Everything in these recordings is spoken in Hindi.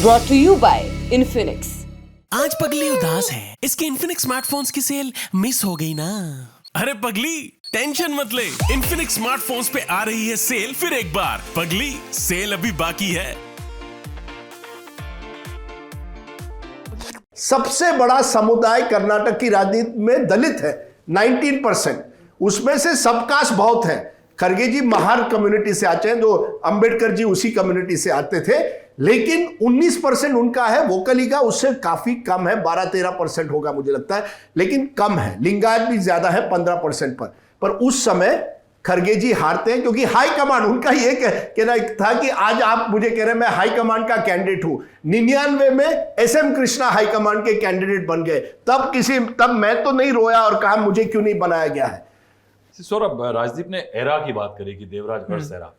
brought to you by Infinix. आज पगली उदास है, इसके इन्फिनिक्स स्मार्टफोन्स की सेल मिस हो गई ना। अरे पगली टेंशन मत ले, इन्फिनिक्स स्मार्टफोन्स पे आ रही है सेल फिर एक बार। पगली सेल अभी बाकी है। सबसे बड़ा समुदाय कर्नाटक की राजनीति में दलित है, 19%। उसमें से सबकास्ट बहुत है। खरगे जी महार कम्युनिटी से आते हैं, जो अंबेडकर जी उसी कम्युनिटी से आते थे, लेकिन 19% उनका है। वोकली का उससे काफी कम है, 12-13% होगा मुझे लगता है, लेकिन कम है। लिंगायत भी ज्यादा है 15% पर उस समय खरगे जी हारते हैं क्योंकि हाई कमांड उनका ये कहना था कि आज आप मुझे कह रहे हैं मैं हाई कमांड का कैंडिडेट हूं। 99 में एसएम कृष्णा हाई कमांड के कैंडिडेट बन गए। तब मैं तो नहीं रोया और कहा मुझे क्यों नहीं बनाया गया है। सौरभ, राजदीप ने एरा की बात करी कि देवराज अर्स एरा,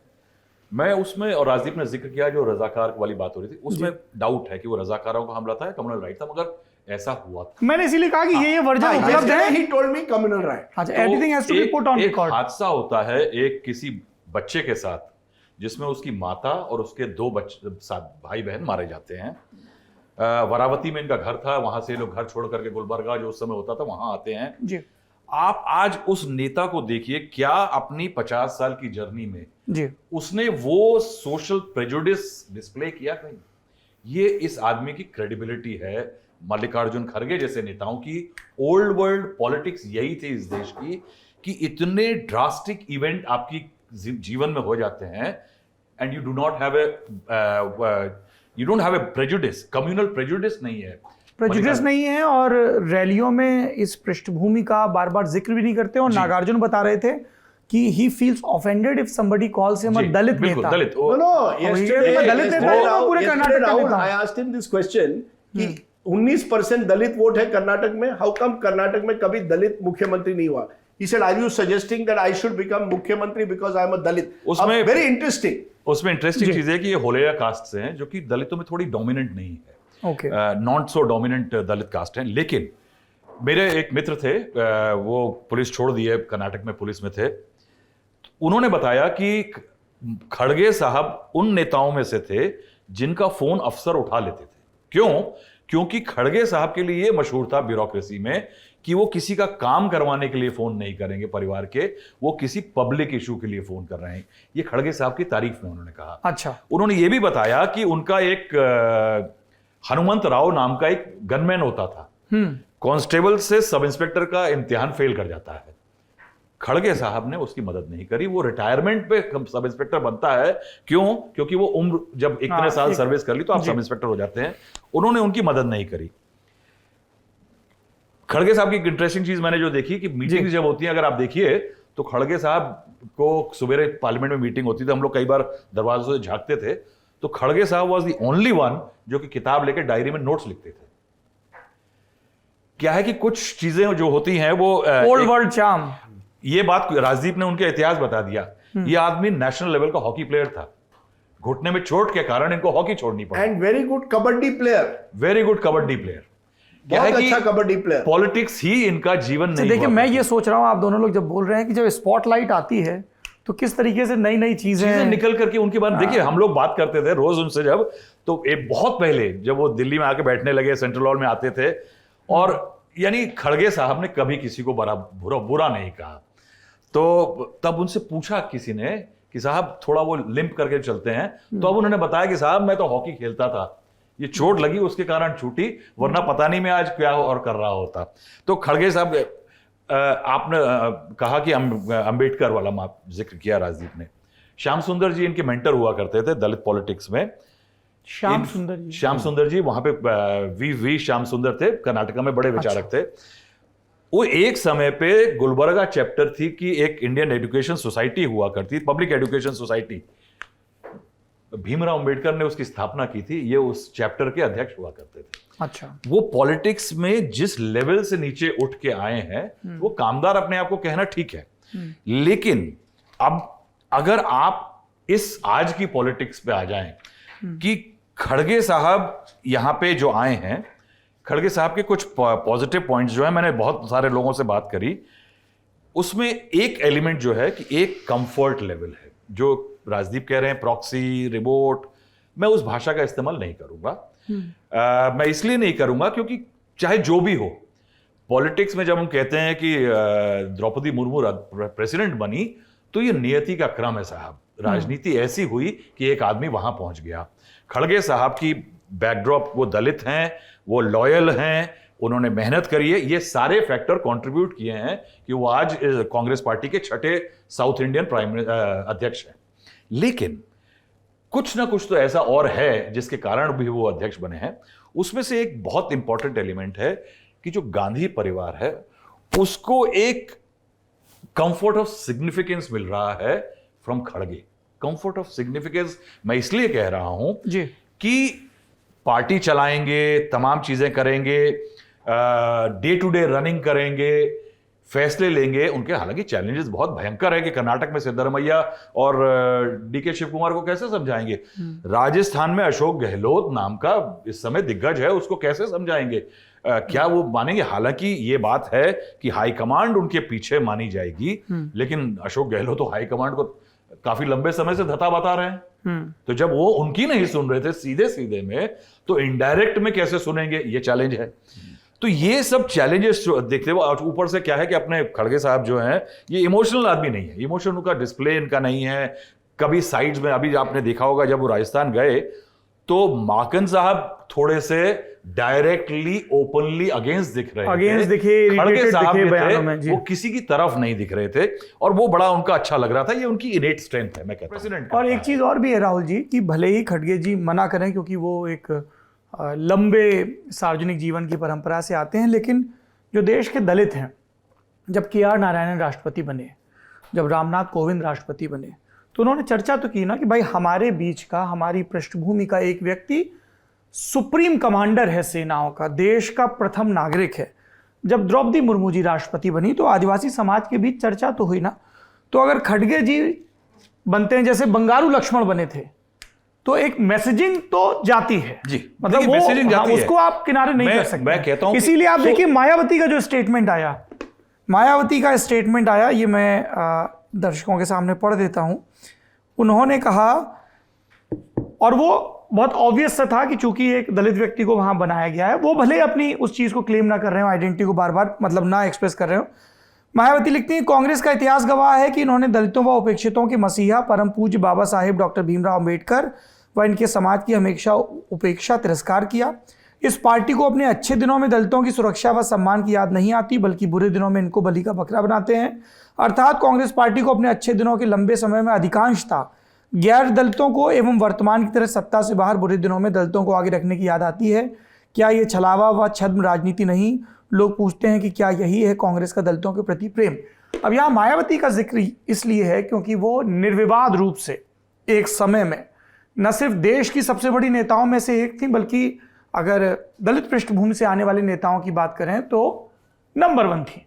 मैं उसमें, और राजदीप ने जिक्र किया जो रजाकार वाली बात हो रही थी, उसमें डाउट है कि वो रजाकारों का हमला था या कम्युनल राइट था, मगर ऐसा हुआ था। मैंने इसीलिए कहा कि ये वर्जन उपलब्ध है। He told me communal right. Everything has to be put on record. हादसा होता है एक किसी बच्चे के साथ जिसमें उसकी माता और उसके 2 भाई बहन मारे जाते हैं। वरावती में इनका घर था, वहां से लोग घर छोड़ करके गुलबर्गा जो उस समय होता था वहां आते हैं जी। आप आज उस नेता को देखिए, क्या अपनी 50 साल की जर्नी में जी उसने वो सोशल प्रेजुडिस डिस्प्ले किया कहीं? ये इस आदमी की क्रेडिबिलिटी है। मल्लिकार्जुन खड़गे जैसे नेताओं की ओल्ड वर्ल्ड पॉलिटिक्स यही थी इस देश की कि इतने ड्रास्टिक इवेंट आपकी जीवन में हो जाते हैं and you don't have a prejudice. Communal prejudice नहीं है, प्रेजुडिस नहीं है, और रैलियों में इस पृष्ठभूमि का बार बार जिक्र भी नहीं करते। और नागार्जुन बता रहे थे कि he feels offended if somebody calls him a दलित नेता। दलित दलित नेता पूरे कर्नाटक का नेता। I asked him this question कि 19% दलित वोट है कर्नाटक में, हाउ कम कर्नाटक में कभी दलित मुख्यमंत्री नहीं हुआ? He said, are you suggesting that I should become मुख्यमंत्री because I am a दलित? उसमें very interesting। उसमें इंटरेस्टिंग चीज है कि ये होलेया कास्ट से हैं, जो कि दलितों में थोड़ी डोमिनेंट नहीं है। Not so dominant Dalit caste हैं। लेकिन मेरे एक मित्र थे, वो पुलिस छोड़ दिए, कर्नाटक में पुलिस में थे। उन्होंने बताया कि खड़गे साहब उन नेताओं में से थे जिनका फोन अफसर उठा लेते थे। क्यों? क्योंकि खड़गे साहब के लिए मशहूर था ब्यूरोक्रेसी में कि वो किसी का काम करवाने के लिए फोन नहीं करेंगे परिवार के, वो किसी पब्लिक इशू के लिए फोन कर रहे हैं। ये खड़गे साहब की तारीफ में उन्होंने कहा। अच्छा। उन्होंने ये भी बताया कि उनका एक हनुमंत राव नाम का एक गनमैन होता था, कांस्टेबल से सब इंस्पेक्टर का इम्तिहान फेल कर जाता है। खड़गे साहब ने उसकी मदद नहीं करी, वो रिटायरमेंट पे सब इंस्पेक्टर बनता है। क्यों? क्योंकि वो उम्र जब इतने साल सर्विस कर ली तो आप सब इंस्पेक्टर हो जाते हैं। उन्होंने उनकी मदद नहीं करी। खड़गे साहब की एक इंटरेस्टिंग चीज मैंने जो देखी कि मीटिंग जब होती है, अगर आप देखिए तो खड़गे साहब को सवेरे पार्लियामेंट में मीटिंग होती थी, हम लोग कई बार दरवाजों से झांकते थे, तो खड़गे साहब वाज द ओनली वन जो कि किताब लेकर डायरी में नोट्स लिखते थे। क्या है कि कुछ चीजें जो होती हैं वो ओल्ड वर्ल्ड चार्म। ये बात राजदीप ने उनका इतिहास बता दिया। ये आदमी नेशनल लेवल का हॉकी प्लेयर था, घुटने में चोट के कारण इनको हॉकी छोड़नी पड़ी। And very good kabaddi player. Very good kabaddi player. क्या है अच्छा कबड्डी प्लेयर। पॉलिटिक्स ही इनका जीवन नहीं। देखिए, मैं ये सोच रहा हूं, आप दोनों लोग जब बोल रहे हैं कि जब स्पॉटलाइट आती है तो किस तरीके से नई नई चीजें निकल करके उनके बारे में देखिए। हम लोग बात करते थे रोज उनसे, जब तो एक बहुत पहले जब वो दिल्ली में आके बैठने लगे, सेंट्रल हॉल में आते थे, और यानी खड़गे साहब ने कभी किसी को बुरा नहीं कहा। तो तब उनसे पूछा किसी ने कि साहब थोड़ा वो लिंप करके चलते हैं, तो अब उन्होंने बताया कि साहब मैं तो हॉकी खेलता था, ये चोट लगी उसके कारण छूटी, वरना पता नहीं मैं आज क्या और कर रहा होता। तो खड़गे साहब, आपने कहा कि अंबेडकर वाला जिक्र किया राजदीप ने। श्याम सुंदर जी इनके मेंटर हुआ करते थे दलित पॉलिटिक्स में। श्याम सुंदर जी वहां पे वी श्याम सुंदर थे, कर्नाटका में बड़े विचारक थे। वो एक समय पे गुलबर्गा चैप्टर थी कि एक इंडियन एजुकेशन सोसाइटी हुआ करती, public education society. Bhimrao Ambedkar ने उसकी स्थापना की थी, ये उस चैप्टर के अध्यक्ष हुआ करते थे। अच्छा। वो पॉलिटिक्स में जिस लेवल से नीचे उठ के आए हैं, वो कामदार अपने आप को कहना ठीक है, लेकिन अब अगर आप इस आज की पॉलिटिक्स पे आ जाएं कि खड़गे साहब यहां पे जो आए हैं, खड़गे साहब के कुछ पॉजिटिव पॉइंट्स जो है, मैंने बहुत सारे लोगों से बात करी, उसमें एक एलिमेंट जो है कि एक कंफर्ट लेवल है, जो राजदीप कह रहे हैं प्रॉक्सी रिमोट, मैं उस भाषा का इस्तेमाल नहीं करूंगा। मैं इसलिए नहीं करूंगा क्योंकि चाहे जो भी हो, पॉलिटिक्स में जब हम कहते हैं कि द्रौपदी मुर्मू प्रेसिडेंट बनी तो ये नियति का क्रम है साहब। राजनीति ऐसी हुई कि एक आदमी वहां पहुंच गया। खड़गे साहब की बैकड्रॉप, वो दलित हैं, वो लॉयल हैं, उन्होंने मेहनत करी है, ये सारे फैक्टर कंट्रीब्यूट किए हैं कि वो आज कांग्रेस पार्टी के छठे साउथ इंडियन अध्यक्ष हैं। लेकिन कुछ ना कुछ तो ऐसा और है जिसके कारण भी वो अध्यक्ष बने हैं। उसमें से एक बहुत इंपॉर्टेंट एलिमेंट है कि जो गांधी परिवार है उसको एक कंफर्ट ऑफ सिग्निफिकेंस मिल रहा है फ्रॉम खड़गे। कंफर्ट ऑफ सिग्निफिकेंस मैं इसलिए कह रहा हूं जी कि पार्टी चलाएंगे, तमाम चीजें करेंगे, डे टू डे रनिंग करेंगे, फैसले लेंगे। उनके हालांकि चैलेंजेस बहुत भयंकर है कि कर्नाटक में सिद्धरमैया और डीके शिव कुमार को कैसे समझाएंगे, राजस्थान में अशोक गहलोत नाम का इस समय दिग्गज है, उसको कैसे समझाएंगे, क्या वो मानेंगे। हालांकि ये बात है कि हाईकमांड उनके पीछे मानी जाएगी, लेकिन अशोक गहलोत तो हाईकमांड को काफी लंबे समय से धता बता रहे हैं। तो जब वो उनकी नहीं सुन रहे थे सीधे सीधे में, तो इनडायरेक्ट में कैसे सुनेंगे, ये चैलेंज है। तो ये सब चैलेंजेस देखते हुए ऊपर से क्या है कि अपने खड़गे साहब जो हैं ये इमोशनल आदमी नहीं है, इमोशन उनका डिस्प्ले इनका नहीं है। कभी साइड्स में, अभी आपने देखा होगा जब वो राजस्थान गए तो माकन साहब थोड़े से डायरेक्टली ओपनली अगेंस्ट दिख रहे थे, खड़गे साहब थे वो किसी की तरफ नहीं दिख रहे थे, और वो बड़ा उनका अच्छा लग रहा था। ये उनकी इनेट स्ट्रेंथ है, मैं कहता हूं। प्रेसिडेंट और एक चीज और भी है राहुल जी कि भले ही खड़गे जी मना करें क्योंकि वो एक लंबे सार्वजनिक जीवन की परंपरा से आते हैं, लेकिन जो देश के दलित हैं, जब के.आर. नारायणन राष्ट्रपति बने, जब रामनाथ कोविंद राष्ट्रपति बने, तो उन्होंने चर्चा तो की ना कि भाई हमारे बीच का, हमारी पृष्ठभूमि का एक व्यक्ति सुप्रीम कमांडर है सेनाओं का, देश का प्रथम नागरिक है। जब द्रौपदी मुर्मू जी राष्ट्रपति बनी तो आदिवासी समाज के बीच चर्चा तो हुई ना। तो अगर खड़गे जी बनते हैं जैसे बंगारू लक्ष्मण बने थे, तो एक मैसेजिंग तो जाती है जी, मतलब वो मैसेजिंग जाती है, उसको आप किनारे नहीं कर सकते। मैं कहता हूं इसीलिए आप देखिए मायावती का जो स्टेटमेंट आया, मायावती का स्टेटमेंट आया, ये मैं दर्शकों के सामने पढ़ देता हूं। उन्होंने कहा, और वो बहुत ऑब्वियस सा था कि चूंकि एक दलित व्यक्ति को वहां बनाया गया है, वो भले अपनी उस चीज को क्लेम ना कर रहे हो, आइडेंटिटी को बार बार मतलब ना एक्सप्रेस कर रहे हो। मायावती लिखती है, कांग्रेस का इतिहास गवाह है कि इन्होंने दलितों व उपेक्षितों के मसीहा परम पूज्य बाबा साहेब डॉक्टर भीमराव अंबेडकर व इनके समाज की हमेशा उपेक्षा तिरस्कार किया। इस पार्टी को अपने अच्छे दिनों में दलितों की सुरक्षा व सम्मान की याद नहीं आती, बल्कि बुरे दिनों में इनको बलि का बकरा बनाते हैं। अर्थात कांग्रेस पार्टी को अपने अच्छे दिनों के लंबे समय में अधिकांशता गैर दलितों को एवं वर्तमान की तरह सत्ता से बाहर बुरे दिनों में दलितों को आगे रखने की याद आती है। क्या ये छलावा व छद्म राजनीति नहीं? लोग पूछते हैं कि क्या यही है कांग्रेस का दलितों के प्रति प्रेम? अब यहाँ मायावती का जिक्र इसलिए है क्योंकि वो निर्विवाद रूप से एक समय में न सिर्फ देश की सबसे बड़ी नेताओं में से एक थी, बल्कि अगर दलित पृष्ठभूमि से आने वाले नेताओं की बात करें तो नंबर 1 थी।